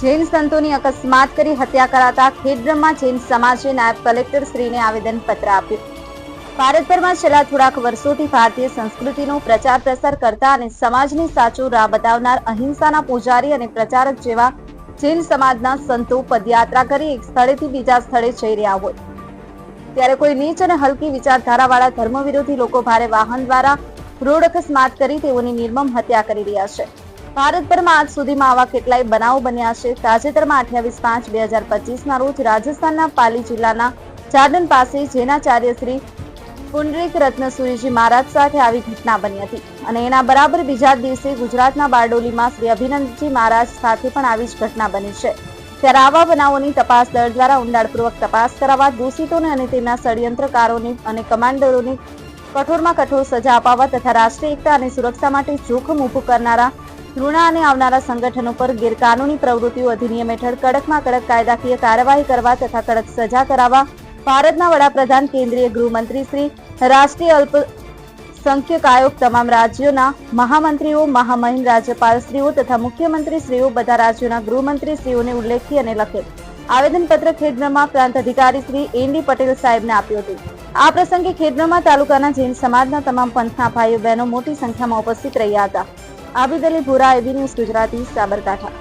જૈન સંતોની અકસ્માત કરી હત્યા કરાતા ખેડબ્રહ્મા જૈન સમાજે નાયબ કલેક્ટર શ્રીને આવેદનપત્ર આપ્યું. ભારતભરમાં છેલ્લા થોડાક વર્ષોથી ભારતીય સંસ્કૃતિનો પ્રચાર પ્રસાર કરતા અને સમાજને સાચો રાહ બતાવનાર અહિંસાના પૂજારી અને પ્રચારક જેવા જૈન સમાજના સંતો પદયાત્રા કરી એક સ્થળેથી બીજા સ્થળે જઈ રહ્યા હોય ત્યારે કોઈ નીચ અને હલકી વિચારધારાવાળા ધર્મ વિરોધી લોકો ભારે વાહન દ્વારા રોડ અકસ્માત કરી તેઓની નિર્મમ હત્યા કરી રહ્યા છે. ભારતભરમાં આજ સુધીમાં આવા કેટલાય બનાવો બન્યા છે. તાજેતરમાં 28/5/2025 રોજ રાજસ્થાનના પાલી જિલ્લાના ચાડન પાસે જૈનાચાર્ય શ્રી પુંડરીક રત્નસુરીજી મહારાજ સાથે આવી ઘટના બની હતી અને એના બરાબર બીજા દિવસે ગુજરાતના બારડોલીમાં શ્રી અભિનંદનજી મહારાજ સાથે પણ આવી જ ઘટના બની છે. ત્યારે આવા બનાવોની તપાસ દળ દ્વારા ઊંડાણપૂર્વક તપાસ કરાવવા, દોષિતોને અને તેમના ષડયંત્રકારોને અને કમાન્ડરોને કઠોરમાં કઠોર સજા અપાવવા તથા રાષ્ટ્રીય એકતા અને સુરક્ષા માટે જોખમ ઊભું કરનારા તૃણા અને આવનારા સંગઠનો પર ગેરકાનૂની પ્રવૃત્તિઓ અધિનિયમ હેઠળ કડકમાં કડક કાયદાકીય કાર્યવાહી કરવા તથા કડક સજા કરાવવા ભારતના વડાપ્રધાન, કેન્દ્રીય ગૃહમંત્રી શ્રી, રાષ્ટ્રીય અલ્પસંખ્યક આયોગ, તમામ રાજ્યોના મહામંત્રીઓ, મહામહિમ રાજ્યપાલશ્રીઓ તથા મુખ્યમંત્રીશ્રીઓ, બધા રાજ્યોના ગૃહમંત્રીશ્રીઓને ઉલ્લેખી અને લખેલ આવેદનપત્ર ખેડબ્રહ્મા પ્રાંત અધિકારી શ્રી એન.ડી. પટેલ સાહેબને આપ્યું હતું. આ પ્રસંગે ખેડબ્રહ્મા તાલુકાના જૈન સમાજના તમામ પંથના ભાઈઓ બહેનો મોટી સંખ્યામાં ઉપસ્થિત રહ્યા હતા. આબિદ અલી ભુરા, એબી ન્યૂઝ ગુજરાતી, સાબરકાંઠા.